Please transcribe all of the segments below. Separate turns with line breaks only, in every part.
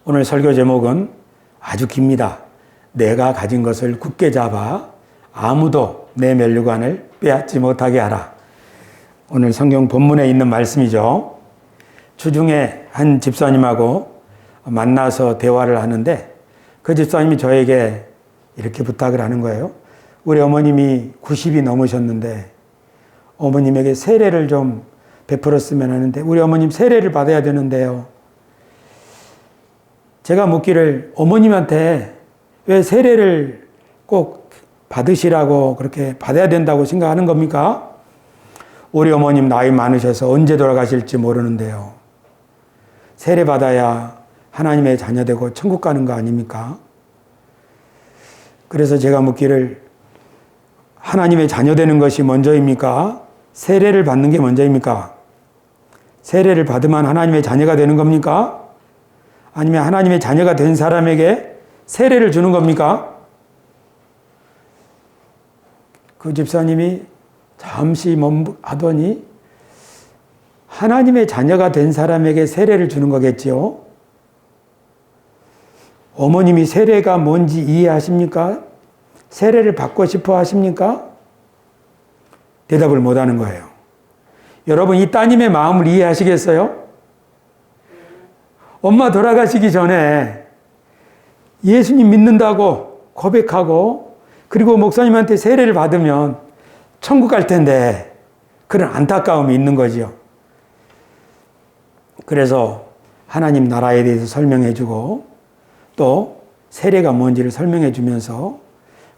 오늘 설교 제목은 아주 깁니다. 내가 가진 것을 굳게 잡아 아무도 내 면류관을 빼앗지 못하게 하라. 오늘 성경 본문에 있는 말씀이죠. 주중에 한 집사님하고 만나서 대화를 하는데 그 집사님이 저에게 이렇게 부탁을 하는 거예요. 우리 어머님이 90이 넘으셨는데 어머님에게 세례를 좀 베풀었으면 하는데 우리 어머님 세례를 받아야 되는데요. 제가 묻기를 어머님한테 왜 세례를 꼭 받으시라고 그렇게 받아야 된다고 생각하는 겁니까? 우리 어머님 나이 많으셔서 언제 돌아가실지 모르는데요. 세례 받아야 하나님의 자녀 되고 천국 가는 거 아닙니까? 그래서 제가 묻기를 하나님의 자녀 되는 것이 먼저입니까? 세례를 받는 게 먼저입니까? 세례를 받으면 하나님의 자녀가 되는 겁니까? 아니면 하나님의 자녀가 된 사람에게 세례를 주는 겁니까? 그 집사님이 잠시 멈하더니 하나님의 자녀가 된 사람에게 세례를 주는 거겠지요? 어머님이 세례가 뭔지 이해하십니까? 세례를 받고 싶어 하십니까? 대답을 못 하는 거예요. 여러분, 이 따님의 마음을 이해하시겠어요? 엄마 돌아가시기 전에 예수님 믿는다고 고백하고 그리고 목사님한테 세례를 받으면 천국 갈 텐데 그런 안타까움이 있는 거죠. 그래서 하나님 나라에 대해서 설명해 주고 또 세례가 뭔지를 설명해 주면서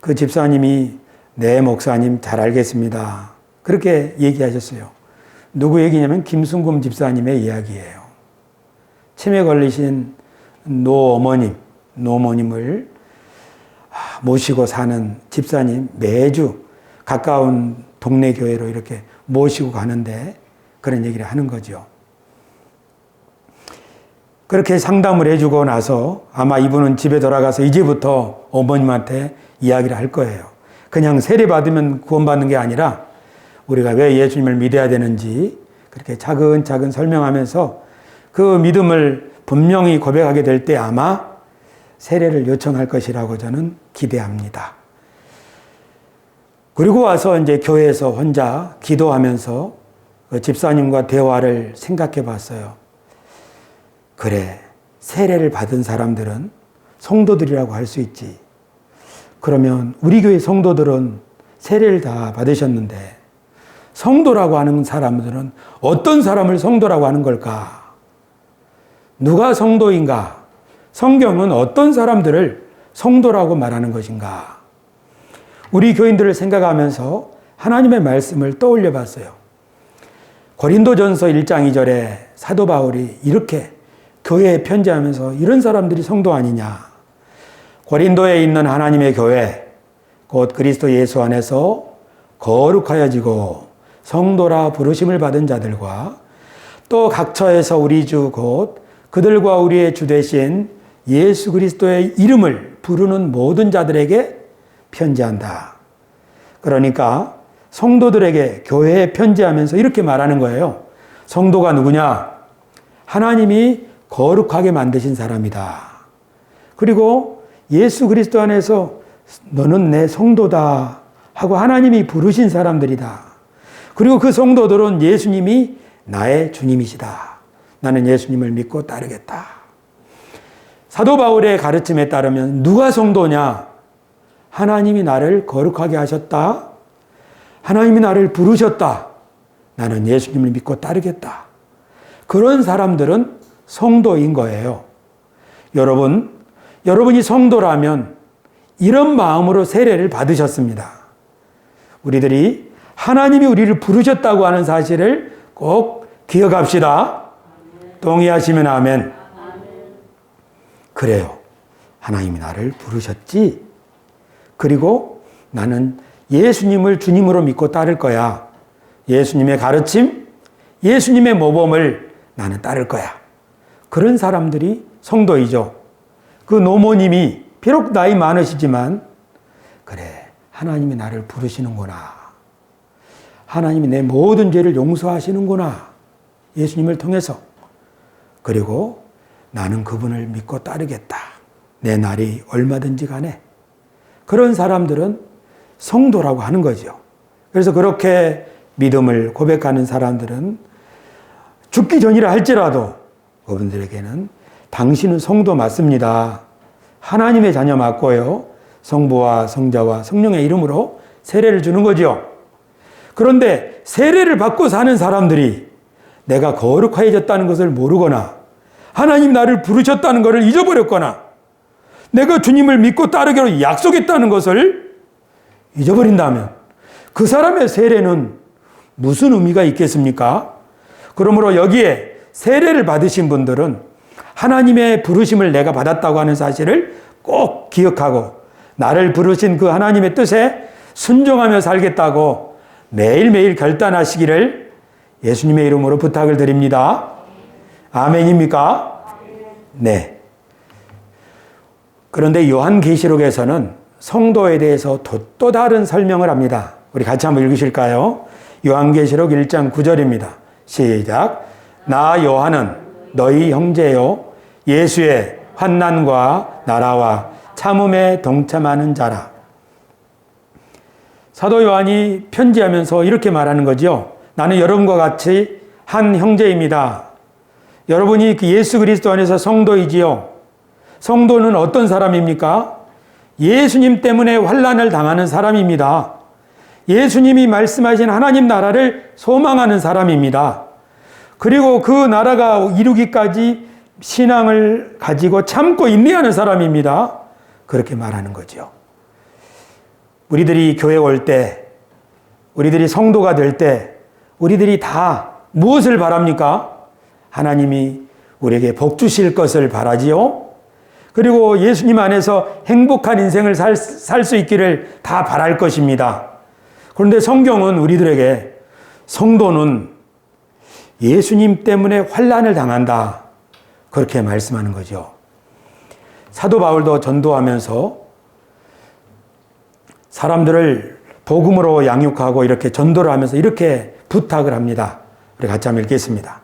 그 집사님이 네 목사님 잘 알겠습니다. 그렇게 얘기하셨어요. 누구 얘기냐면 김순금 집사님의 이야기예요. 치매 걸리신 노어머님을 모시고 사는 집사님 매주 가까운 동네 교회로 이렇게 모시고 가는데 그런 얘기를 하는 거죠. 그렇게 상담을 해주고 나서 아마 이분은 집에 돌아가서 이제부터 어머님한테 이야기를 할 거예요. 그냥 세례 받으면 구원받는 게 아니라 우리가 왜 예수님을 믿어야 되는지 그렇게 차근차근 설명하면서 그 믿음을 분명히 고백하게 될 때 아마 세례를 요청할 것이라고 저는 기대합니다. 그리고 와서 이제 교회에서 혼자 기도하면서 그 집사님과 대화를 생각해 봤어요. 그래, 세례를 받은 사람들은 성도들이라고 할 수 있지. 그러면 우리 교회 성도들은 세례를 다 받으셨는데 성도라고 하는 사람들은 어떤 사람을 성도라고 하는 걸까? 누가 성도인가? 성경은 어떤 사람들을 성도라고 말하는 것인가? 우리 교인들을 생각하면서 하나님의 말씀을 떠올려 봤어요. 고린도전서 1장 2절에 사도 바울이 이렇게 교회에 편지하면서 이런 사람들이 성도 아니냐? 고린도에 있는 하나님의 교회, 곧 그리스도 예수 안에서 거룩하여지고 성도라 부르심을 받은 자들과 또 각처에서 우리 주 곧 그들과 우리의 주 되신 예수 그리스도의 이름을 부르는 모든 자들에게 편지한다. 그러니까 성도들에게 교회에 편지하면서 이렇게 말하는 거예요. 성도가 누구냐? 하나님이 거룩하게 만드신 사람이다. 그리고 예수 그리스도 안에서 너는 내 성도다 하고 하나님이 부르신 사람들이다. 그리고 그 성도들은 예수님이 나의 주님이시다. 나는 예수님을 믿고 따르겠다. 사도 바울의 가르침에 따르면 누가 성도냐? 하나님이 나를 거룩하게 하셨다. 하나님이 나를 부르셨다. 나는 예수님을 믿고 따르겠다. 그런 사람들은 성도인 거예요. 여러분이 성도라면 이런 마음으로 세례를 받으셨습니다. 우리들이 하나님이 우리를 부르셨다고 하는 사실을 꼭 기억합시다. 동의하시면 아멘. 그래요. 하나님이 나를 부르셨지. 그리고 나는 예수님을 주님으로 믿고 따를 거야. 예수님의 가르침, 예수님의 모범을 나는 따를 거야. 그런 사람들이 성도이죠. 그 노모님이 비록 나이 많으시지만 그래, 하나님이 나를 부르시는구나. 하나님이 내 모든 죄를 용서하시는구나. 예수님을 통해서. 그리고 나는 그분을 믿고 따르겠다. 내 날이 얼마든지 간에. 그런 사람들은 성도라고 하는 거죠. 그래서 그렇게 믿음을 고백하는 사람들은 죽기 전이라 할지라도 그분들에게는 당신은 성도 맞습니다. 하나님의 자녀 맞고요. 성부와 성자와 성령의 이름으로 세례를 주는 거죠. 그런데 세례를 받고 사는 사람들이 내가 거룩해졌다는 것을 모르거나 하나님 나를 부르셨다는 것을 잊어버렸거나 내가 주님을 믿고 따르기로 약속했다는 것을 잊어버린다면 그 사람의 세례는 무슨 의미가 있겠습니까? 그러므로 여기에 세례를 받으신 분들은 하나님의 부르심을 내가 받았다고 하는 사실을 꼭 기억하고 나를 부르신 그 하나님의 뜻에 순종하며 살겠다고 매일매일 결단하시기를 예수님의 이름으로 부탁을 드립니다. 아멘입니까? 네. 그런데 요한계시록에서는 성도에 대해서 또 다른 설명을 합니다. 우리 같이 한번 읽으실까요? 요한계시록 1장 9절입니다. 시작. 나 요한은 너희 형제요 예수의 환난과 나라와 참음에 동참하는 자라. 사도 요한이 편지하면서 이렇게 말하는 거죠. 나는 여러분과 같이 한 형제입니다. 여러분이 그 예수 그리스도 안에서 성도이지요. 성도는 어떤 사람입니까? 예수님 때문에 환난을 당하는 사람입니다. 예수님이 말씀하신 하나님 나라를 소망하는 사람입니다. 그리고 그 나라가 이루기까지 신앙을 가지고 참고 인내하는 사람입니다. 그렇게 말하는 거죠. 우리들이 교회 올 때, 우리들이 성도가 될 때, 우리들이 다 무엇을 바랍니까? 하나님이 우리에게 복 주실 것을 바라지요. 그리고 예수님 안에서 행복한 인생을 살 수 있기를 다 바랄 것입니다. 그런데 성경은 우리들에게 성도는 예수님 때문에 환난을 당한다. 그렇게 말씀하는 거죠. 사도 바울도 전도하면서 사람들을 복음으로 양육하고 이렇게 전도를 하면서 이렇게 부탁을 합니다. 우리 같이 한번 읽겠습니다.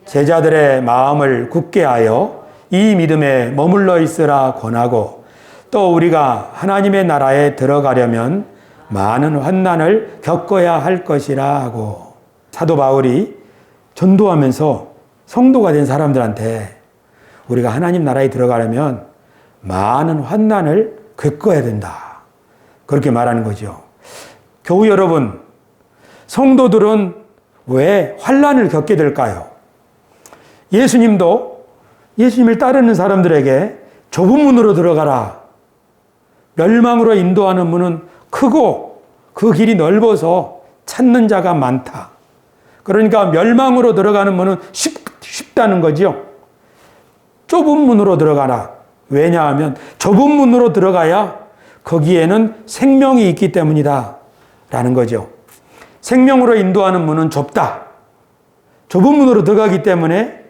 제자들의 마음을 굳게 하여 이 믿음에 머물러 있으라 권하고 또 우리가 하나님의 나라에 들어가려면 많은 환난을 겪어야 할 것이라 하고 사도 바울이 전도하면서 성도가 된 사람들한테 우리가 하나님 나라에 들어가려면 많은 환난을 겪어야 된다. 그렇게 말하는 거죠. 교우 여러분, 성도들은 왜 환난을 겪게 될까요? 예수님도 예수님을 따르는 사람들에게 좁은 문으로 들어가라. 멸망으로 인도하는 문은 크고 그 길이 넓어서 찾는 자가 많다. 그러니까 멸망으로 들어가는 문은 쉽다는 거죠. 좁은 문으로 들어가라. 왜냐하면 좁은 문으로 들어가야 거기에는 생명이 있기 때문이다. 라는 거죠. 생명으로 인도하는 문은 좁다. 좁은 문으로 들어가기 때문에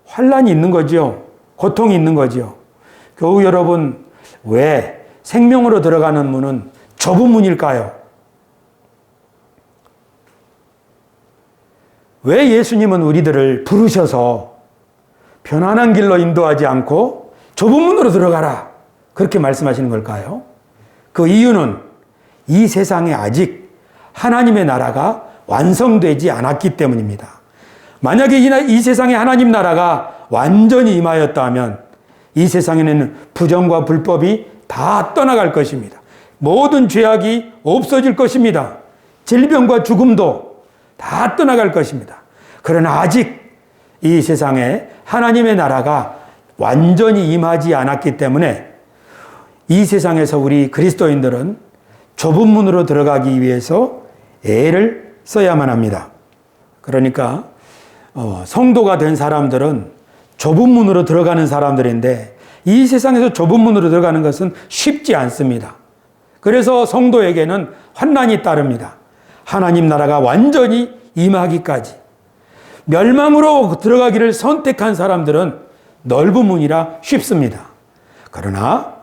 환난이 있는 거죠. 고통이 있는 거죠. 교우 여러분, 왜 생명으로 들어가는 문은 좁은 문일까요? 왜 예수님은 우리들을 부르셔서 편안한 길로 인도하지 않고 좁은 문으로 들어가라 그렇게 말씀하시는 걸까요? 그 이유는 이 세상에 아직 하나님의 나라가 완성되지 않았기 때문입니다. 만약에 이 세상에 하나님 나라가 완전히 임하였다면 이 세상에는 부정과 불법이 다 떠나갈 것입니다. 모든 죄악이 없어질 것입니다. 질병과 죽음도 다 떠나갈 것입니다. 그러나 아직 이 세상에 하나님의 나라가 완전히 임하지 않았기 때문에 이 세상에서 우리 그리스도인들은 좁은 문으로 들어가기 위해서 애를 써야만 합니다. 그러니까 성도가 된 사람들은 좁은 문으로 들어가는 사람들인데 이 세상에서 좁은 문으로 들어가는 것은 쉽지 않습니다. 그래서 성도에게는 환난이 따릅니다. 하나님 나라가 완전히 임하기까지. 멸망으로 들어가기를 선택한 사람들은 넓은 문이라 쉽습니다. 그러나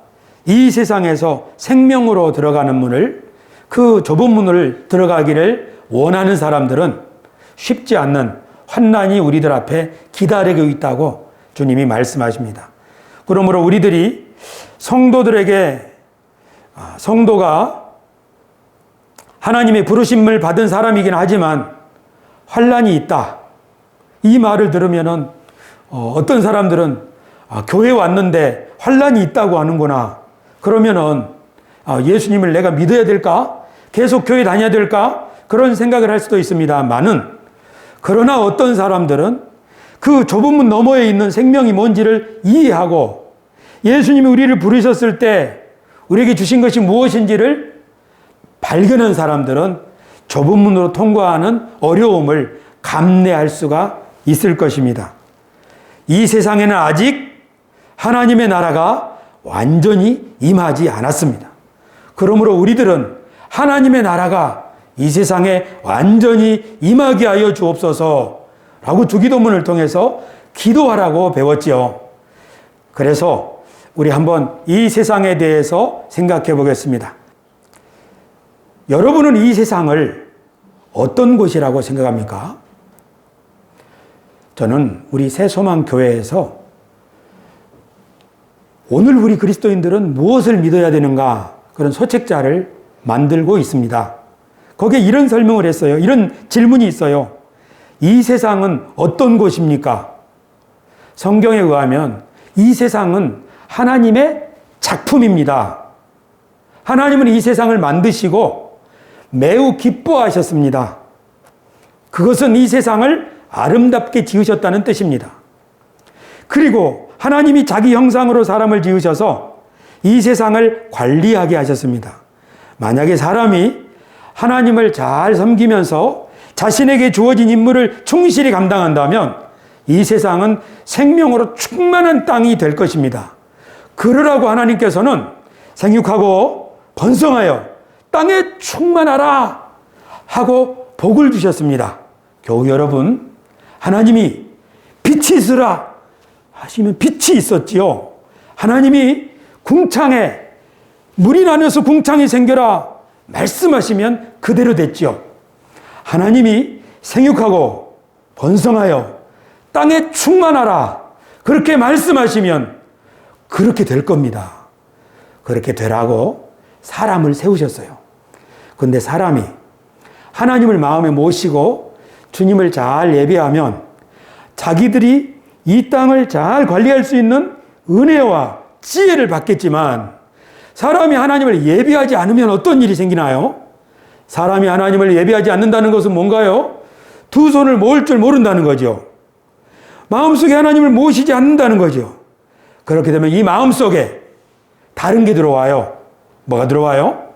이 세상에서 생명으로 들어가는 문을, 그 좁은 문을 들어가기를 원하는 사람들은 쉽지 않는 환난이 우리들 앞에 기다리고 있다고 주님이 말씀하십니다. 그러므로 우리들이 성도들에게 성도가 하나님의 부르심을 받은 사람이긴 하지만 환난이 있다. 이 말을 들으면은 어떤 사람들은 교회 왔는데 환난이 있다고 하는구나. 그러면은 예수님을 내가 믿어야 될까? 계속 교회 다녀야 될까? 그런 생각을 할 수도 있습니다만은, 그러나 어떤 사람들은 그 좁은 문 너머에 있는 생명이 뭔지를 이해하고 예수님이 우리를 부르셨을 때 우리에게 주신 것이 무엇인지를 발견한 사람들은 좁은 문으로 통과하는 어려움을 감내할 수가 있을 것입니다. 이 세상에는 아직 하나님의 나라가 완전히 임하지 않았습니다. 그러므로 우리들은 하나님의 나라가 이 세상에 완전히 임하게 하여 주옵소서라고 주기도문을 통해서 기도하라고 배웠지요. 그래서 우리 한번 이 세상에 대해서 생각해 보겠습니다. 여러분은 이 세상을 어떤 곳이라고 생각합니까? 저는 우리 새소망교회에서 오늘 우리 그리스도인들은 무엇을 믿어야 되는가, 그런 소책자를 만들고 있습니다. 거기에 이런 설명을 했어요. 이런 질문이 있어요. 이 세상은 어떤 곳입니까? 성경에 의하면 이 세상은 하나님의 작품입니다. 하나님은 이 세상을 만드시고 매우 기뻐하셨습니다. 그것은 이 세상을 아름답게 지으셨다는 뜻입니다. 그리고 하나님이 자기 형상으로 사람을 지으셔서 이 세상을 관리하게 하셨습니다. 만약에 사람이 하나님을 잘 섬기면서 자신에게 주어진 임무를 충실히 감당한다면 이 세상은 생명으로 충만한 땅이 될 것입니다. 그러라고 하나님께서는 생육하고 번성하여 땅에 충만하라 하고 복을 주셨습니다. 교우 여러분, 하나님이 빛이 있으라 하시면 빛이 있었지요. 하나님이 궁창에 물이 나면서 궁창이 생겨라 말씀하시면 그대로 됐지요. 하나님이 생육하고 번성하여 땅에 충만하라 그렇게 말씀하시면 그렇게 될 겁니다. 그렇게 되라고 사람을 세우셨어요. 그런데 사람이 하나님을 마음에 모시고 주님을 잘 예배하면 자기들이 이 땅을 잘 관리할 수 있는 은혜와 지혜를 받겠지만, 사람이 하나님을 예배하지 않으면 어떤 일이 생기나요? 사람이 하나님을 예배하지 않는다는 것은 뭔가요? 두 손을 모을 줄 모른다는 거죠. 마음속에 하나님을 모시지 않는다는 거죠. 그렇게 되면 이 마음속에 다른 게 들어와요. 뭐가 들어와요?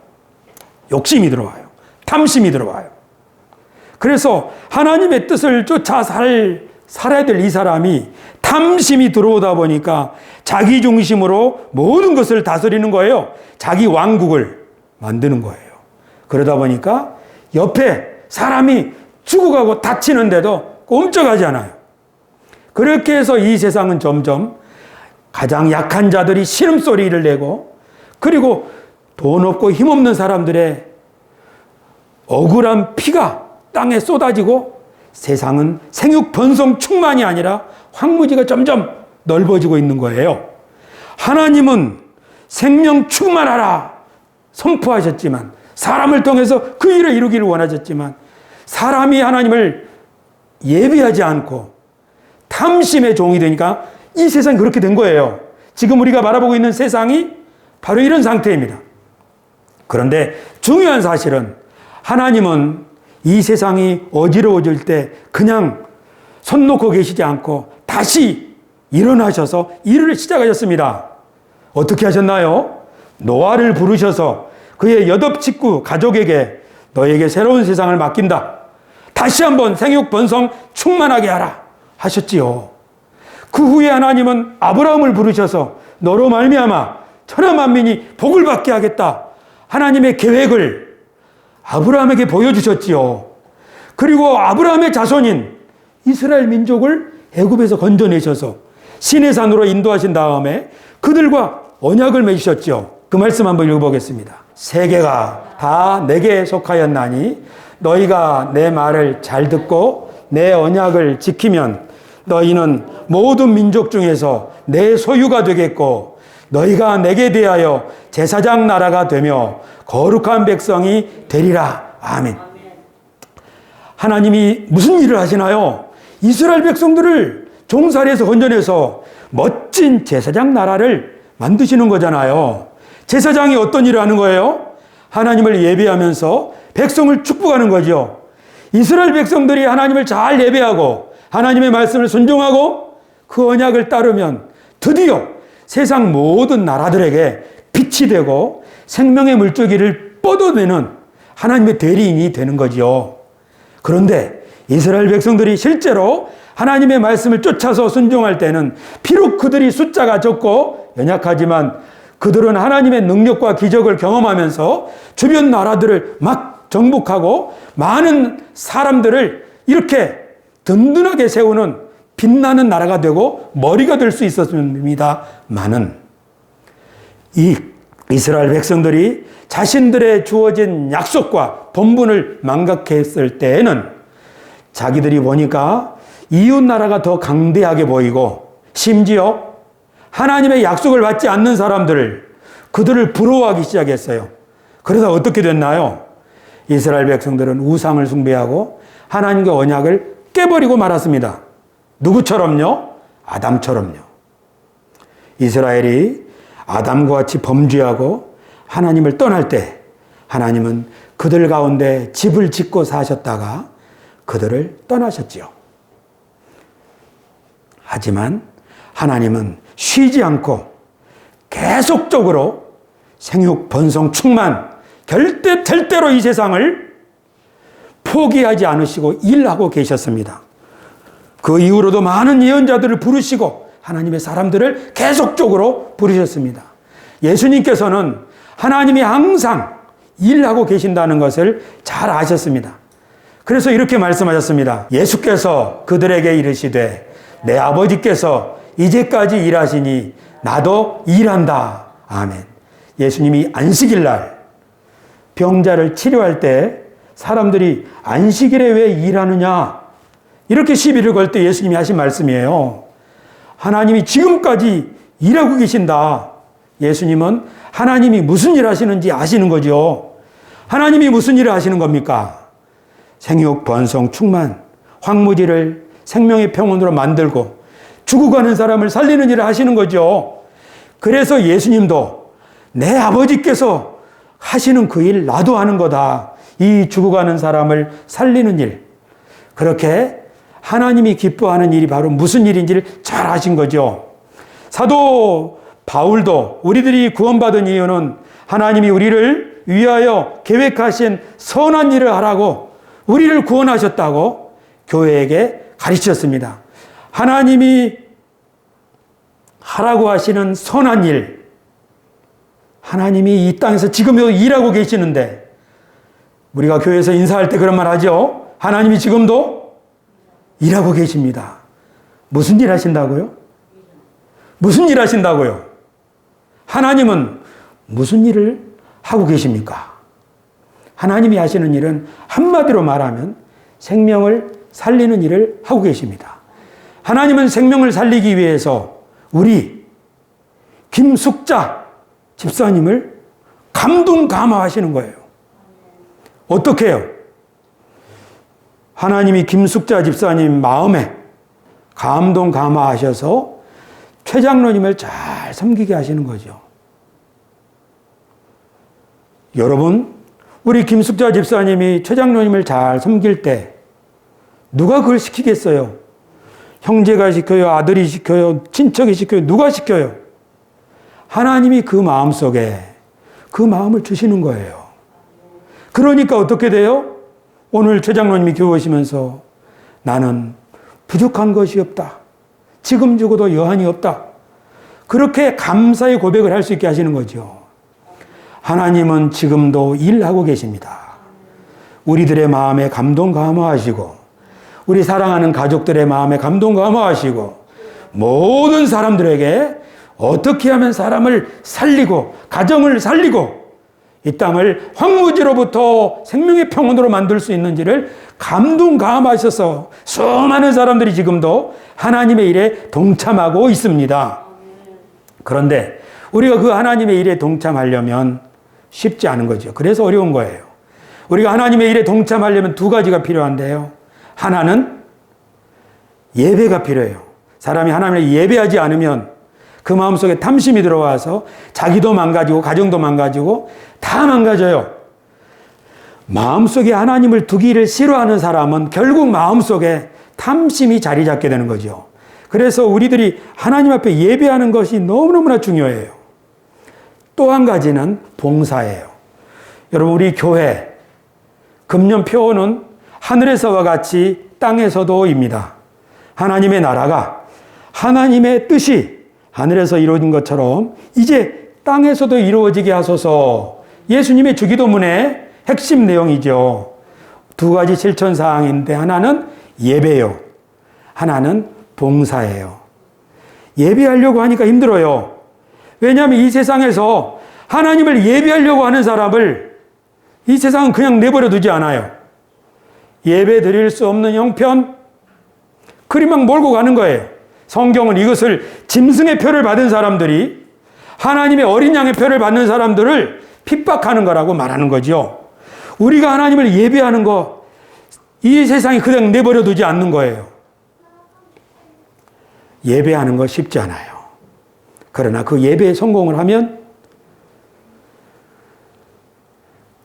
욕심이 들어와요. 탐심이 들어와요. 그래서 하나님의 뜻을 쫓아 살아야 될 이 사람이 탐심이 들어오다 보니까 자기 중심으로 모든 것을 다스리는 거예요. 자기 왕국을 만드는 거예요. 그러다 보니까 옆에 사람이 죽어가고 다치는데도 꼼짝하지 않아요. 그렇게 해서 이 세상은 점점 가장 약한 자들이 신음소리를 내고, 그리고 돈 없고 힘없는 사람들의 억울한 피가 땅에 쏟아지고, 세상은 생육 번성 충만이 아니라 황무지가 점점 넓어지고 있는 거예요. 하나님은 생명 충만하라 선포하셨지만, 사람을 통해서 그 일을 이루기를 원하셨지만, 사람이 하나님을 예배하지 않고 탐심의 종이 되니까 이 세상이 그렇게 된 거예요. 지금 우리가 바라보고 있는 세상이 바로 이런 상태입니다. 그런데 중요한 사실은 하나님은 이 세상이 어지러워질 때 그냥 손 놓고 계시지 않고 다시 일어나셔서 일을 시작하셨습니다. 어떻게 하셨나요? 노아를 부르셔서 그의 8 식구 가족에게 너에게 새로운 세상을 맡긴다. 다시 한번 생육 번성 충만하게 하라 하셨지요. 그 후에 하나님은 아브라함을 부르셔서 너로 말미암아 천하 만민이 복을 받게 하겠다. 하나님의 계획을 아브라함에게 보여주셨지요. 그리고 아브라함의 자손인 이스라엘 민족을 애굽에서 건져내셔서 시내산으로 인도하신 다음에 그들과 언약을 맺으셨죠. 그 말씀 한번 읽어보겠습니다. 세계가 다 내게 속하였나니 너희가 내 말을 잘 듣고 내 언약을 지키면 너희는 모든 민족 중에서 내 소유가 되겠고 너희가 내게 대하여 제사장 나라가 되며 거룩한 백성이 되리라. 아멘. 하나님이 무슨 일을 하시나요? 이스라엘 백성들을 종살이에서 건져내서 멋진 제사장 나라를 만드시는 거잖아요. 제사장이 어떤 일을 하는 거예요? 하나님을 예배하면서 백성을 축복하는 거죠. 이스라엘 백성들이 하나님을 잘 예배하고 하나님의 말씀을 순종하고 그 언약을 따르면 드디어 세상 모든 나라들에게 빛이 되고 생명의 물줄기를 뻗어내는 하나님의 대리인이 되는 거지요. 그런데 이스라엘 백성들이 실제로 하나님의 말씀을 쫓아서 순종할 때는 비록 그들이 숫자가 적고 연약하지만 그들은 하나님의 능력과 기적을 경험하면서 주변 나라들을 막 정복하고 많은 사람들을 이렇게 든든하게 세우는 빛나는 나라가 되고 머리가 될 수 있었습니다만은 이 이스라엘 백성들이 자신들의 주어진 약속과 본분을 망각했을 때에는 자기들이 보니까 이웃 나라가 더 강대하게 보이고 심지어 하나님의 약속을 받지 않는 사람들을 그들을 부러워하기 시작했어요. 그러다 어떻게 됐나요? 이스라엘 백성들은 우상을 숭배하고 하나님과 언약을 깨버리고 말았습니다. 누구처럼요? 아담처럼요. 이스라엘이 아담과 같이 범죄하고 하나님을 떠날 때 하나님은 그들 가운데 집을 짓고 사셨다가 그들을 떠나셨지요. 하지만 하나님은 쉬지 않고 계속적으로 생육, 번성, 충만, 절대로 이 세상을 포기하지 않으시고 일하고 계셨습니다. 그 이후로도 많은 예언자들을 부르시고 하나님의 사람들을 계속적으로 부르셨습니다. 예수님께서는 하나님이 항상 일하고 계신다는 것을 잘 아셨습니다. 그래서 이렇게 말씀하셨습니다. 예수께서 그들에게 이르시되 내 아버지께서 이제까지 일하시니 나도 일한다. 아멘. 예수님이 안식일 날 병자를 치료할 때 사람들이 안식일에 왜 일하느냐 이렇게 시비를 걸 때 예수님이 하신 말씀이에요. 하나님이 지금까지 일하고 계신다. 예수님은 하나님이 무슨 일 하시는지 아시는 거죠. 하나님이 무슨 일을 하시는 겁니까? 생육, 번성, 충만, 황무지를 생명의 평원으로 만들고 죽어가는 사람을 살리는 일을 하시는 거죠. 그래서 예수님도 내 아버지께서 하시는 그 일 나도 하는 거다. 이 죽어가는 사람을 살리는 일. 그렇게 하나님이 기뻐하는 일이 바로 무슨 일인지를 잘 아신 거죠. 사도 바울도 우리들이 구원받은 이유는 하나님이 우리를 위하여 계획하신 선한 일을 하라고 우리를 구원하셨다고 교회에게 가르쳤습니다. 하나님이 하라고 하시는 선한 일, 하나님이 이 땅에서 지금도 일하고 계시는데 우리가 교회에서 인사할 때 그런 말 하죠. 하나님이 지금도 일하고 계십니다. 무슨 일 하신다고요? 무슨 일 하신다고요? 하나님은 무슨 일을 하고 계십니까? 하나님이 하시는 일은 한마디로 말하면 생명을 살리는 일을 하고 계십니다. 하나님은 생명을 살리기 위해서 우리 김숙자 집사님을 감동 감화하시는 거예요. 어떻게 해요? 하나님이 김숙자 집사님 마음에 감동 감화하셔서 최 장로님을 잘 섬기게 하시는 거죠. 여러분, 우리 김숙자 집사님이 최 장로님을 잘 섬길 때 누가 그걸 시키겠어요? 형제가 시켜요? 아들이 시켜요? 친척이 시켜요? 누가 시켜요? 하나님이 그 마음속에 그 마음을 주시는 거예요. 그러니까 어떻게 돼요? 오늘 최 장로님이 교회 오시면서 나는 부족한 것이 없다. 지금 죽어도 여한이 없다. 그렇게 감사의 고백을 할 수 있게 하시는 거죠. 하나님은 지금도 일하고 계십니다. 우리들의 마음에 감동 감화하시고 우리 사랑하는 가족들의 마음에 감동 감화하시고 모든 사람들에게 어떻게 하면 사람을 살리고 가정을 살리고 이 땅을 황무지로부터 생명의 평원으로 만들 수 있는지를 감동감하셔서 수많은 사람들이 지금도 하나님의 일에 동참하고 있습니다. 그런데 우리가 그 하나님의 일에 동참하려면 쉽지 않은 거죠. 그래서 어려운 거예요. 우리가 하나님의 일에 동참하려면 두 가지가 필요한데요. 하나는 예배가 필요해요. 사람이 하나님을 예배하지 않으면 그 마음속에 탐심이 들어와서 자기도 망가지고 가정도 망가지고 다 망가져요. 마음속에 하나님을 두기를 싫어하는 사람은 결국 마음속에 탐심이 자리 잡게 되는 거죠. 그래서 우리들이 하나님 앞에 예배하는 것이 너무너무나 중요해요. 또 한 가지는 봉사예요. 여러분, 우리 교회 금년표는 하늘에서와 같이 땅에서도입니다. 하나님의 나라가 하나님의 뜻이 하늘에서 이루어진 것처럼 이제 땅에서도 이루어지게 하소서. 예수님의 주기도문의 핵심 내용이죠. 두 가지 실천 사항인데 하나는 예배요. 하나는 봉사예요. 예배하려고 하니까 힘들어요. 왜냐하면 이 세상에서 하나님을 예배하려고 하는 사람을 이 세상은 그냥 내버려 두지 않아요. 예배 드릴 수 없는 형편, 그리만 몰고 가는 거예요. 성경은 이것을 짐승의 표를 받은 사람들이 하나님의 어린 양의 표를 받는 사람들을 핍박하는 거라고 말하는 거죠. 우리가 하나님을 예배하는 거, 이 세상이 그냥 내버려 두지 않는 거예요. 예배하는 거 쉽지 않아요. 그러나 그 예배에 성공을 하면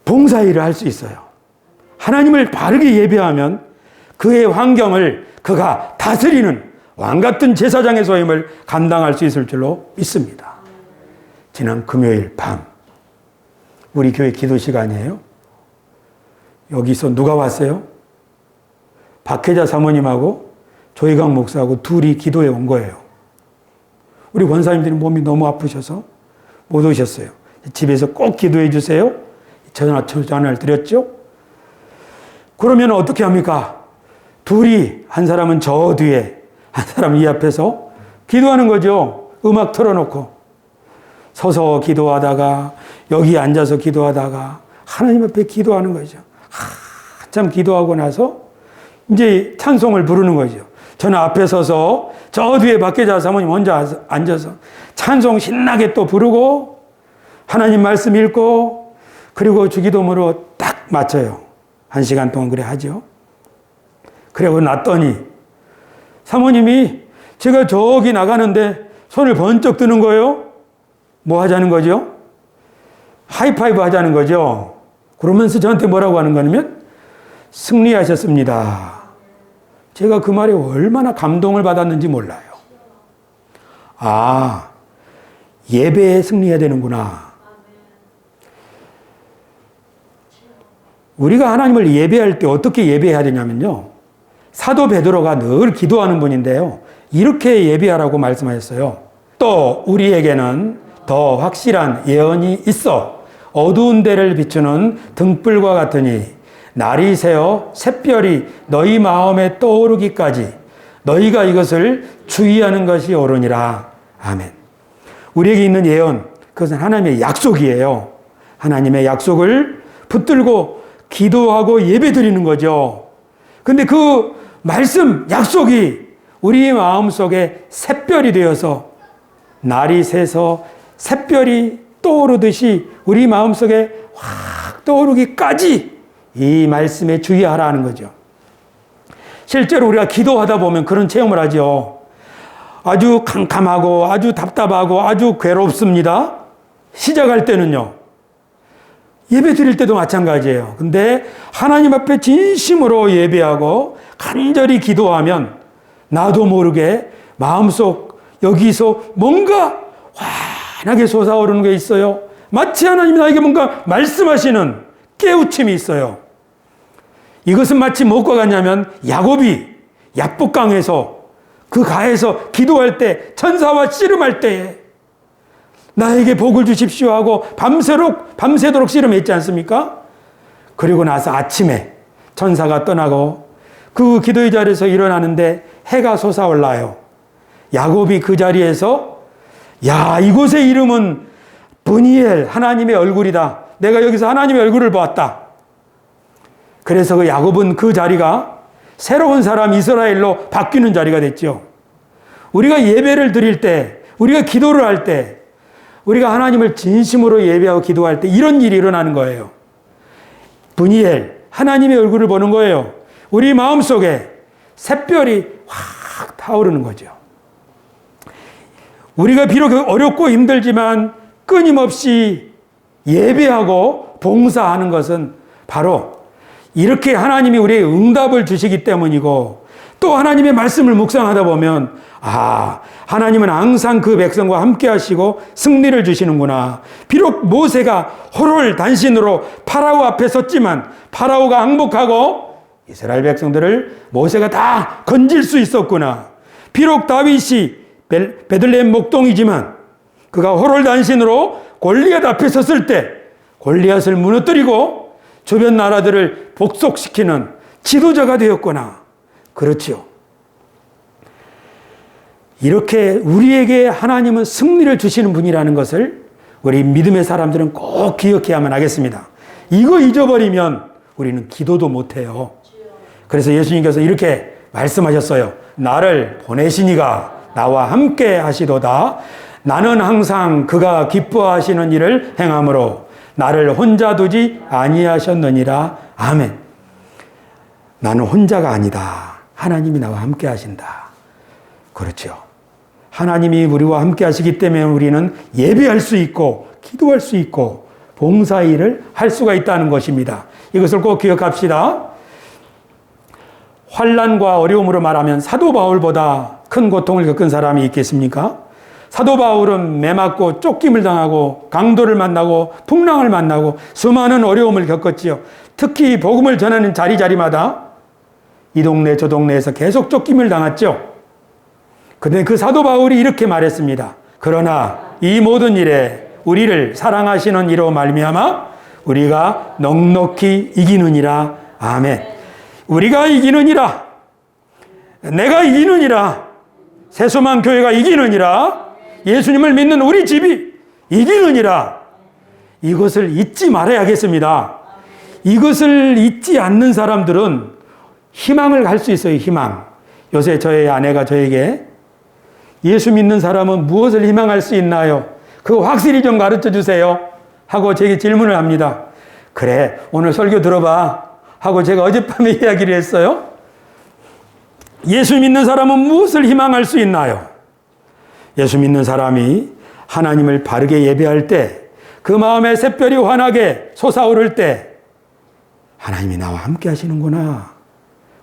봉사일을 할 수 있어요. 하나님을 바르게 예배하면 그의 환경을 그가 다스리는 왕같은 제사장의 소임을 감당할 수 있을 줄로 믿습니다. 지난 금요일 밤 우리 교회 기도 시간이에요. 여기서 누가 왔어요? 박혜자 사모님하고 조희강 목사하고 둘이 기도에 온 거예요. 우리 권사님들이 몸이 너무 아프셔서 못 오셨어요. 집에서 꼭 기도해 주세요. 전화를 드렸죠. 그러면 어떻게 합니까? 둘이, 한 사람은 저 뒤에, 한 사람은 이 앞에서 기도하는 거죠. 음악 틀어놓고. 서서 기도하다가, 여기 앉아서 기도하다가, 하나님 앞에 기도하는 거죠. 한참 기도하고 나서, 이제 찬송을 부르는 거죠. 저는 앞에 서서, 저 뒤에 박혜자 사모님 혼자 앉아서, 찬송 신나게 또 부르고, 하나님 말씀 읽고, 그리고 주기도문으로 딱 맞춰요. 1시간 동안 그래 하죠. 그리고 났더니 사모님이 제가 저기 나가는데 손을 번쩍 드는 거예요. 뭐 하자는 거죠? 하이파이브 하자는 거죠. 그러면서 저한테 뭐라고 하는 거냐면 승리하셨습니다. 제가 그 말에 얼마나 감동을 받았는지 몰라요. 아, 예배에 승리해야 되는구나. 우리가 하나님을 예배할 때 어떻게 예배해야 되냐면요. 사도 베드로가 늘 기도하는 분인데요. 이렇게 예배하라고 말씀하셨어요. 또 우리에게는 더 확실한 예언이 있어 어두운 데를 비추는 등불과 같으니 날이 새어 샛별이 너희 마음에 떠오르기까지 너희가 이것을 주의하는 것이 옳으니라. 아멘. 우리에게 있는 예언, 그것은 하나님의 약속이에요. 하나님의 약속을 붙들고 기도하고 예배 드리는 거죠. 근데 그 말씀, 약속이 우리 마음속에 샛별이 되어서 날이 새서 샛별이 떠오르듯이 우리 마음속에 확 떠오르기까지 이 말씀에 주의하라는 거죠. 실제로 우리가 기도하다 보면 그런 체험을 하죠. 아주 캄캄하고 아주 답답하고 아주 괴롭습니다. 시작할 때는요. 예배 드릴 때도 마찬가지예요. 근데 하나님 앞에 진심으로 예배하고 간절히 기도하면 나도 모르게 마음속 여기서 뭔가 환하게 솟아오르는 게 있어요. 마치 하나님이 나에게 뭔가 말씀하시는 깨우침이 있어요. 이것은 마치 무엇과 같냐면 야곱이 야복강에서 그 가에서 기도할 때 천사와 씨름할 때에 나에게 복을 주십시오 하고 밤새도록 씨름했지 않습니까? 그리고 나서 아침에 천사가 떠나고 그 기도의 자리에서 일어나는데 해가 솟아올라요. 야곱이 그 자리에서 야, 이곳의 이름은 브니엘, 하나님의 얼굴이다. 내가 여기서 하나님의 얼굴을 보았다. 그래서 그 야곱은 그 자리가 새로운 사람 이스라엘로 바뀌는 자리가 됐죠. 우리가 예배를 드릴 때, 우리가 기도를 할 때, 우리가 하나님을 진심으로 예배하고 기도할 때 이런 일이 일어나는 거예요. 브니엘, 하나님의 얼굴을 보는 거예요. 우리 마음속에 샛별이 확 타오르는 거죠. 우리가 비록 어렵고 힘들지만 끊임없이 예배하고 봉사하는 것은 바로 이렇게 하나님이 우리에게 응답을 주시기 때문이고, 또 하나님의 말씀을 묵상하다 보면 하나님은 항상 그 백성과 함께 하시고 승리를 주시는구나. 비록 모세가 호롤단신으로 파라오 앞에 섰지만 파라오가 항복하고 이스라엘 백성들을 모세가 다 건질 수 있었구나. 비록 다윗이 베들레헴 목동이지만 그가 호롤단신으로 골리앗 앞에 섰을 때 골리앗을 무너뜨리고 주변 나라들을 복속시키는 지도자가 되었구나. 그렇죠. 이렇게 우리에게 하나님은 승리를 주시는 분이라는 것을 우리 믿음의 사람들은 꼭 기억해야만 하겠습니다. 이거 잊어버리면 우리는 기도도 못해요. 그래서 예수님께서 이렇게 말씀하셨어요. 나를 보내시니가 나와 함께 하시도다. 나는 항상 그가 기뻐하시는 일을 행함으로 나를 혼자 두지 아니하셨느니라. 아멘. 나는 혼자가 아니다. 하나님이 나와 함께 하신다. 그렇죠. 하나님이 우리와 함께 하시기 때문에 우리는 예배할 수 있고 기도할 수 있고 봉사일을 할 수가 있다는 것입니다. 이것을 꼭 기억합시다. 환난과 어려움으로 말하면 사도 바울보다 큰 고통을 겪은 사람이 있겠습니까? 사도 바울은 매맞고 쫓김을 당하고 강도를 만나고 풍랑을 만나고 수많은 어려움을 겪었지요. 특히 복음을 전하는 자리자리마다 이 동네 저 동네에서 계속 쫓김을 당했죠. 그런데 그 사도 바울이 이렇게 말했습니다. 그러나 이 모든 일에 우리를 사랑하시는 이로 말미암아 우리가 넉넉히 이기느니라. 아멘. 우리가 이기느니라. 내가 이기느니라. 새소망 교회가 이기느니라. 예수님을 믿는 우리 집이 이기느니라. 이것을 잊지 말아야겠습니다. 이것을 잊지 않는 사람들은 희망을 갈 수 있어요. 희망. 요새 저의 아내가 저에게 예수 믿는 사람은 무엇을 희망할 수 있나요? 그거 확실히 좀 가르쳐 주세요 하고 제게 질문을 합니다. 그래, 오늘 설교 들어봐 하고 제가 어젯밤에 이야기를 했어요. 예수 믿는 사람은 무엇을 희망할 수 있나요? 예수 믿는 사람이 하나님을 바르게 예배할 때, 그 마음에 샛별이 환하게 솟아오를 때 하나님이 나와 함께 하시는구나.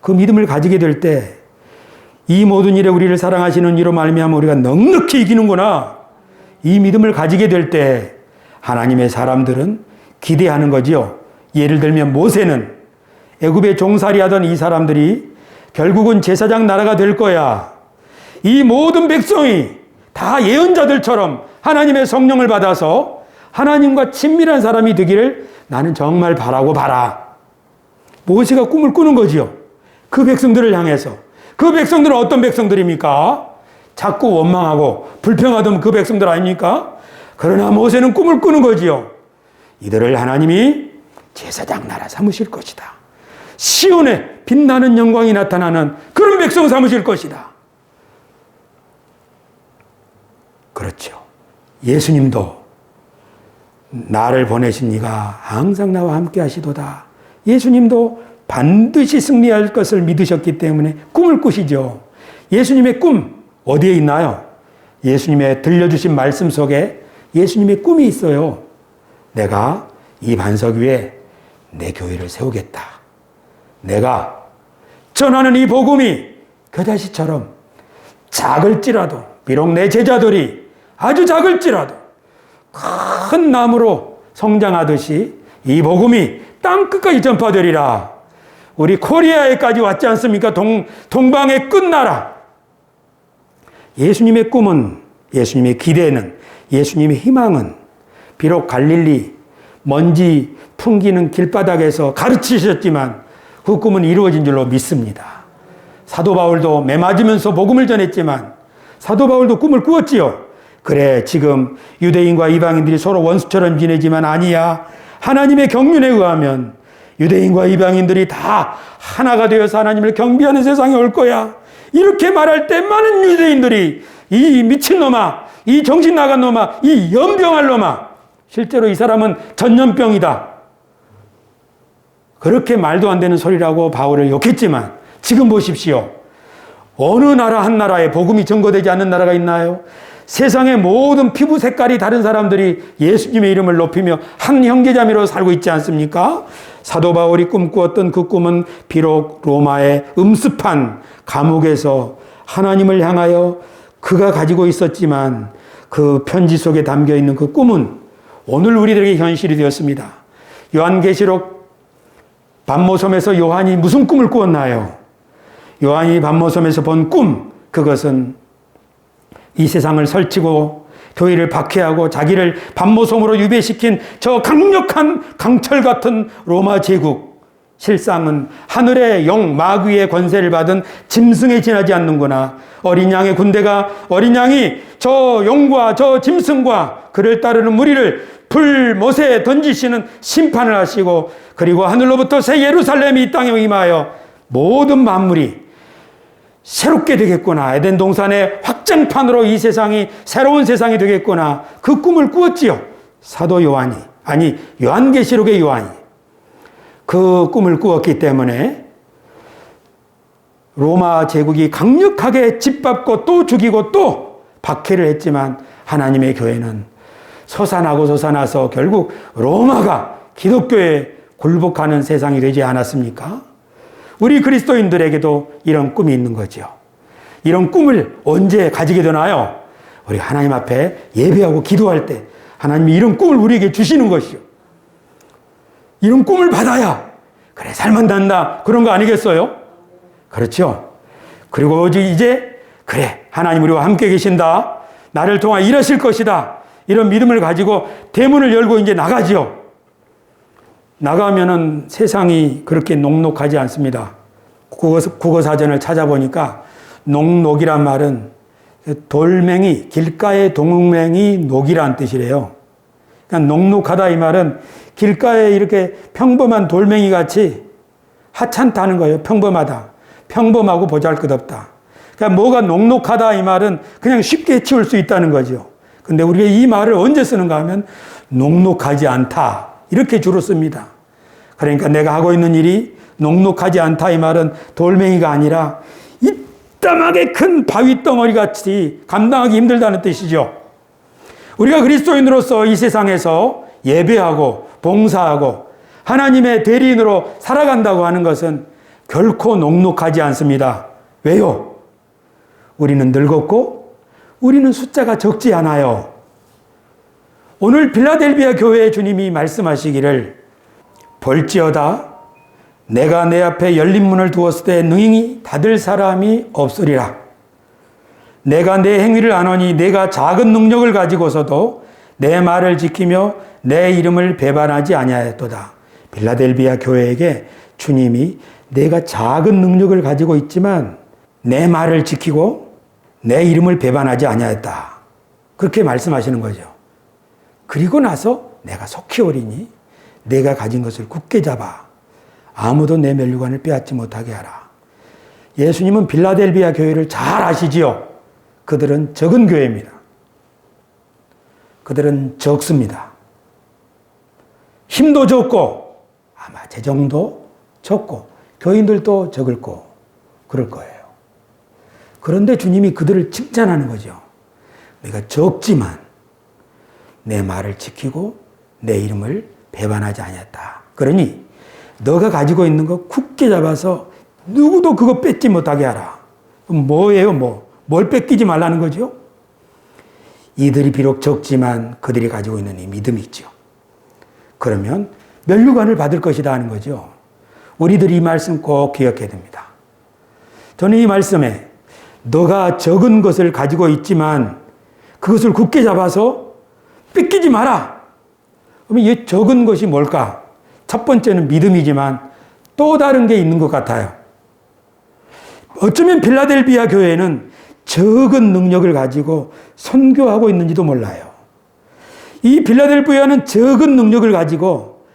그 믿음을 가지게 될 때 이 모든 일에 우리를 사랑하시는 이로 말미암아 우리가 넉넉히 이기는구나. 이 믿음을 가지게 될 때 하나님의 사람들은 기대하는 거지요. 예를 들면 모세는 애굽에 종살이하던 이 사람들이 결국은 제사장 나라가 될 거야. 이 모든 백성이 다 예언자들처럼 하나님의 성령을 받아서 하나님과 친밀한 사람이 되기를 나는 정말 바라고 봐라. 모세가 꿈을 꾸는 거지요. 그 백성들을 향해서. 그 백성들은 어떤 백성들입니까? 자꾸 원망하고 불평하던 그 백성들 아닙니까? 그러나 모세는 꿈을 꾸는 거지요. 이들을 하나님이 제사장 나라 삼으실 것이다. 시온에 빛나는 영광이 나타나는 그런 백성 삼으실 것이다. 그렇죠. 예수님도 나를 보내신 이가 항상 나와 함께 하시도다. 예수님도 반드시 승리할 것을 믿으셨기 때문에 꿈을 꾸시죠. 예수님의 꿈 어디에 있나요? 예수님의 들려주신 말씀 속에 예수님의 꿈이 있어요. 내가 이 반석 위에 내 교회를 세우겠다. 내가 전하는 이 복음이 겨자씨처럼 작을지라도, 비록 내 제자들이 아주 작을지라도 큰 나무로 성장하듯이 이 복음이 땅끝까지 전파되리라. 우리 코리아에까지 왔지 않습니까? 동방의 끝나라. 예수님의 꿈은, 예수님의 기대는, 예수님의 희망은 비록 갈릴리 먼지 풍기는 길바닥에서 가르치셨지만 그 꿈은 이루어진 줄로 믿습니다. 사도 바울도 매맞으면서 복음을 전했지만 사도 바울도 꿈을 꾸었지요. 그래, 지금 유대인과 이방인들이 서로 원수처럼 지내지만 아니야. 하나님의 경륜에 의하면 유대인과 이방인들이 다 하나가 되어서 하나님을 경배하는 세상이 올 거야. 이렇게 말할 때 많은 유대인들이 이 미친놈아, 이 정신 나간 놈아, 이 연병할 놈아, 실제로 이 사람은 전염병이다, 그렇게 말도 안 되는 소리라고 바울을 욕했지만 지금 보십시오. 어느 나라 한 나라에 복음이 전거되지 않는 나라가 있나요? 세상의 모든 피부 색깔이 다른 사람들이 예수님의 이름을 높이며 한 형제자매로 살고 있지 않습니까? 사도 바울이 꿈꾸었던 그 꿈은 비록 로마의 음습한 감옥에서 하나님을 향하여 그가 가지고 있었지만 그 편지 속에 담겨 있는 그 꿈은 오늘 우리들에게 현실이 되었습니다. 요한계시록 반모섬에서 요한이 무슨 꿈을 꾸었나요? 요한이 반모섬에서 본 꿈, 그것은 이 세상을 설치고 교회를 박해하고 자기를 반모섬으로 유배시킨 저 강력한 강철 같은 로마 제국, 실상은 하늘의 영 마귀의 권세를 받은 짐승에 지나지 않는구나. 어린 양의 군대가, 어린 양이 저 용과 저 짐승과 그를 따르는 무리를 불못에 던지시는 심판을 하시고, 그리고 하늘로부터 새 예루살렘이 이 땅에 임하여 모든 만물이 새롭게 되겠구나. 에덴 동산의 확장판으로 이 세상이 새로운 세상이 되겠구나. 그 꿈을 꾸었지요. 사도 요한이, 아니 요한계시록의 요한이 그 꿈을 꾸었기 때문에 로마 제국이 강력하게 짓밟고 또 죽이고 또 박해를 했지만 하나님의 교회는 솟아나고 솟아나서 결국 로마가 기독교에 굴복하는 세상이 되지 않았습니까? 우리 그리스도인들에게도 이런 꿈이 있는 거죠. 이런 꿈을 언제 가지게 되나요? 우리 하나님 앞에 예배하고 기도할 때 하나님이 이런 꿈을 우리에게 주시는 것이요. 이런 꿈을 받아야 그래 살만 단다, 그런 거 아니겠어요? 그렇죠. 그리고 이제 그래 하나님 우리와 함께 계신다, 나를 통해 일하실 것이다, 이런 믿음을 가지고 대문을 열고 이제 나가지요. 나가면은 세상이 그렇게 녹록하지 않습니다. 국어사전을 찾아보니까 녹록이란 말은 돌멩이, 길가의 동맹이 녹이란 뜻이래요. 그러니까 녹록하다 이 말은 길가에 이렇게 평범한 돌멩이 같이 하찮다는 거예요. 평범하다. 평범하고 보잘것없다. 그러니까 뭐가 녹록하다 이 말은 그냥 쉽게 치울 수 있다는 거죠. 근데 우리가 이 말을 언제 쓰는가 하면 녹록하지 않다, 이렇게 주로 씁니다. 그러니까 내가 하고 있는 일이 녹록하지 않다 이 말은 돌멩이가 아니라 이따하게 큰 바위 덩어리 같이 감당하기 힘들다는 뜻이죠. 우리가 그리스도인으로서 이 세상에서 예배하고 봉사하고 하나님의 대리인으로 살아간다고 하는 것은 결코 녹록하지 않습니다. 왜요? 우리는 늙었고 우리는 숫자가 적지 않아요. 오늘 빌라델비아 교회의 주님이 말씀하시기를 볼지어다 내가 내 앞에 열린 문을 두었을 때 능히 닫을 사람이 없으리라. 내가 내 행위를 아노니 내가 작은 능력을 가지고서도 내 말을 지키며 내 이름을 배반하지 아니하였도다. 빌라델비아 교회에게 주님이 내가 작은 능력을 가지고 있지만 내 말을 지키고 내 이름을 배반하지 아니하였다, 그렇게 말씀하시는 거죠. 그리고 나서 내가 속히 오리니 내가 가진 것을 굳게 잡아 아무도 내 면류관을 빼앗지 못하게 하라. 예수님은 빌라델비아 교회를 잘 아시지요. 그들은 적은 교회입니다. 그들은 적습니다. 힘도 적고 아마 재정도 적고 교인들도 적을 거 그럴 거예요. 그런데 주님이 그들을 칭찬하는 거죠. 내가 적지만 내 말을 지키고 내 이름을 배반하지 아니했다. 그러니 너가 가지고 있는 거 굳게 잡아서 누구도 그거 뺏지 못하게 하라. 뭐예요? 뭘 뺏기지 말라는 거죠? 이들이 비록 적지만 그들이 가지고 있는 이 믿음이 있죠. 그러면 면류관을 받을 것이다 하는 거죠. 우리들이 이 말씀 꼭 기억해야 됩니다. 저는 이 말씀에 너가 적은 것을 가지고 있지만 그것을 굳게 잡아서 뺏기지 마라. 그러면 이 적은 것이 뭘까? 첫 번째는 믿음이지만 또 다른 게 있는 것 같아요. 어쩌면 빌라델비아 교회는 적은 능력을 가지고 선교하고 있는지도 몰라요. 이 빌라델비아는 적은 능력을 가지고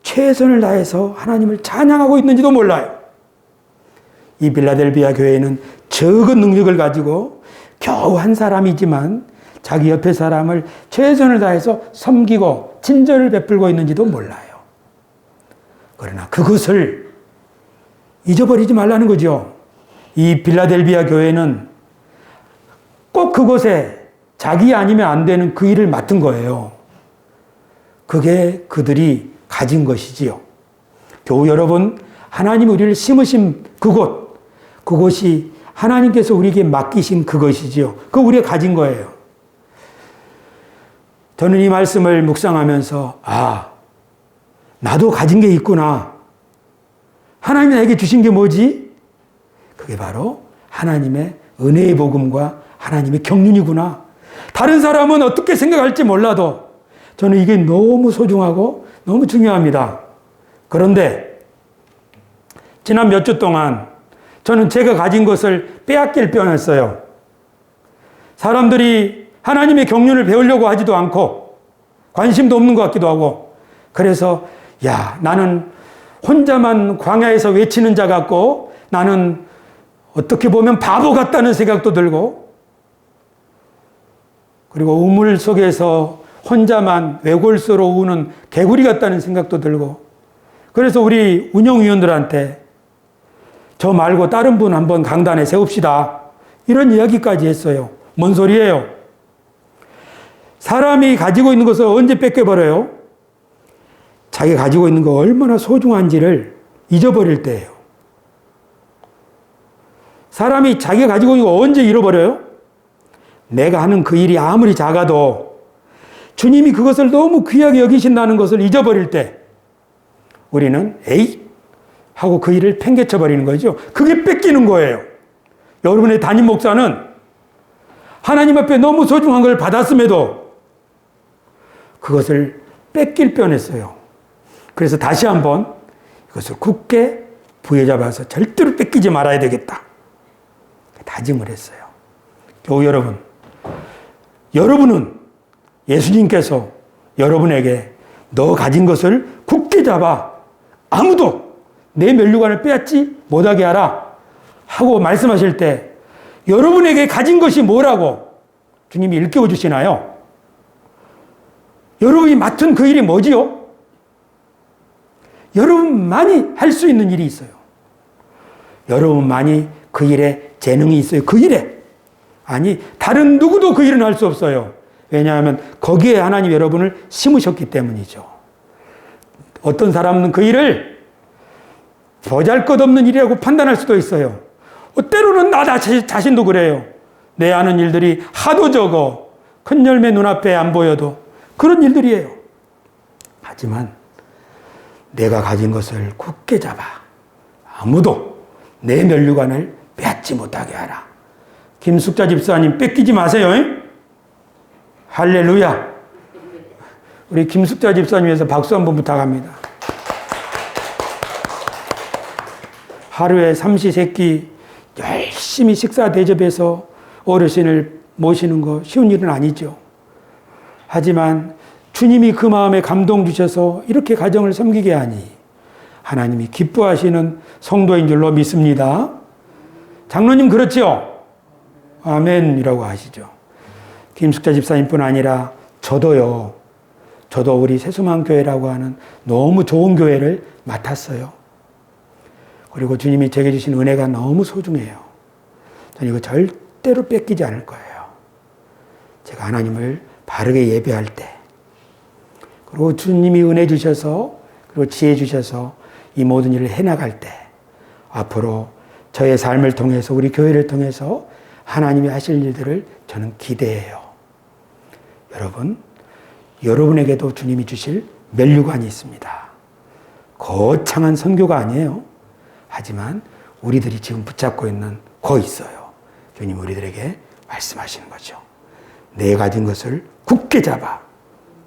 최선을 다해서 하나님을 찬양하고 있는지도 몰라요. 이 빌라델비아 교회는 적은 능력을 가지고 겨우 한 사람이지만 자기 옆에 사람을 최선을 다해서 섬기고 친절을 베풀고 있는지도 몰라요. 그러나 그것을 잊어버리지 말라는 거죠. 이 빌라델비아 교회는 꼭 그곳에 자기 아니면 안 되는 그 일을 맡은 거예요. 그게 그들이 가진 것이지요. 교우 여러분, 하나님 우리를 심으신 그곳이 하나님께서 우리에게 맡기신 그것이지요. 그거 우리가 가진 거예요. 저는 이 말씀을 묵상하면서 나도 가진 게 있구나. 하나님이 나에게 주신 게 뭐지? 그게 바로 하나님의 은혜의 복음과 하나님의 경륜이구나. 다른 사람은 어떻게 생각할지 몰라도 저는 이게 너무 소중하고 너무 중요합니다. 그런데 지난 몇 주 동안 저는 제가 가진 것을 빼앗길 뻔했어요. 사람들이 하나님의 경륜을 배우려고 하지도 않고 관심도 없는 것 같기도 하고, 그래서 나는 혼자만 광야에서 외치는 자 같고 나는 어떻게 보면 바보 같다는 생각도 들고, 그리고 우물 속에서 혼자만 외골수로 우는 개구리 같다는 생각도 들고, 그래서 우리 운영위원들한테 저 말고 다른 분 한번 강단에 세웁시다, 이런 이야기까지 했어요. 뭔 소리예요? 사람이 가지고 있는 것을 언제 뺏겨버려요? 자기가 가지고 있는 거 얼마나 소중한지를 잊어버릴 때예요. 사람이 자기가 가지고 있는 거 언제 잃어버려요? 내가 하는 그 일이 아무리 작아도 주님이 그것을 너무 귀하게 여기신다는 것을 잊어버릴 때 우리는 하고 그 일을 팽개쳐 버리는 거죠. 그게 뺏기는 거예요. 여러분의 담임 목사는 하나님 앞에 너무 소중한 걸 받았음에도 그것을 뺏길 뻔했어요. 그래서 다시 한번 이것을 굳게 부여잡아서 절대로 뺏기지 말아야 되겠다 다짐을 했어요. 교우 여러분, 여러분은 예수님께서 여러분에게 너 가진 것을 굳게 잡아 아무도 내 면류관을 빼앗지 못하게 하라 하고 말씀하실 때 여러분에게 가진 것이 뭐라고 주님이 일깨워 주시나요? 여러분이 맡은 그 일이 뭐지요? 여러분만이 할 수 있는 일이 있어요. 여러분만이 그 일에 재능이 있어요. 그 일에. 아니, 다른 누구도 그 일은 할 수 없어요. 왜냐하면 거기에 하나님 여러분을 심으셨기 때문이죠. 어떤 사람은 그 일을 보잘것없는 일이라고 판단할 수도 있어요. 때로는 나 자신도 그래요. 내 아는 일들이 하도 적어 큰 열매 눈앞에 안 보여도 그런 일들이에요. 하지만 내가 가진 것을 굳게 잡아 아무도 내 면류관을 빼앗지 못하게 하라. 김숙자 집사님 뺏기지 마세요. 할렐루야. 우리 김숙자 집사님 위해서 박수 한번 부탁합니다. 하루에 삼시세끼 열심히 식사 대접해서 어르신을 모시는 거 쉬운 일은 아니죠. 하지만 주님이 그 마음에 감동 주셔서 이렇게 가정을 섬기게 하니 하나님이 기뻐하시는 성도인 줄로 믿습니다. 장로님 그렇지요? 아멘이라고 하시죠. 김숙자 집사님뿐 아니라 저도 우리 새소망교회라고 하는 너무 좋은 교회를 맡았어요. 그리고 주님이 제게 주신 은혜가 너무 소중해요. 저는 이거 절대로 뺏기지 않을 거예요. 제가 하나님을 바르게 예배할 때, 그리고 주님이 은혜 주셔서, 그리고 지혜 주셔서 이 모든 일을 해나갈 때, 앞으로 저의 삶을 통해서, 우리 교회를 통해서 하나님이 하실 일들을 저는 기대해요. 여러분, 여러분에게도 주님이 주실 면류관이 있습니다. 거창한 선교가 아니에요. 하지만 우리들이 지금 붙잡고 있는 거 있어요. 주님 우리들에게 말씀하시는 거죠. 내 가진 것을 굳게 잡아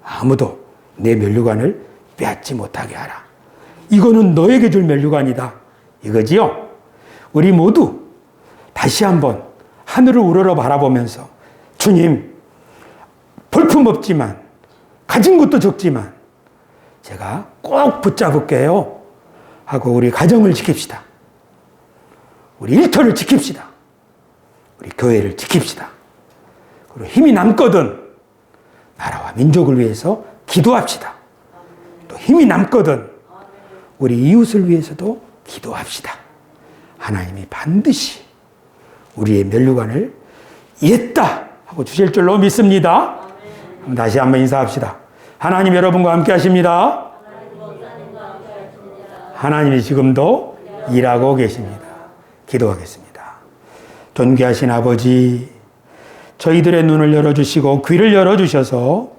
아무도 내 면류관을 빼앗지 못하게 하라. 이거는 너에게 줄 면류관이다. 이거지요. 우리 모두 다시 한번 하늘을 우러러 바라보면서 주님, 볼품 없지만 가진 것도 적지만 제가 꼭 붙잡을게요 하고 우리 가정을 지킵시다. 우리 일터를 지킵시다. 우리 교회를 지킵시다. 그리고 힘이 남거든 나라와 민족을 위해서 기도합시다. 또 힘이 남거든 우리 이웃을 위해서도 기도합시다. 하나님이 반드시 우리의 면류관을 이했다 하고 주실 줄로 믿습니다. 다시 한번 인사합시다. 하나님 여러분과 함께 하십니다. 하나님이 지금도 일하고 계십니다. 기도하겠습니다. 존귀하신 아버지, 저희들의 눈을 열어주시고 귀를 열어주셔서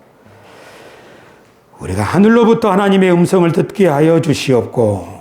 우리가 하늘로부터 하나님의 음성을 듣게 하여 주시옵고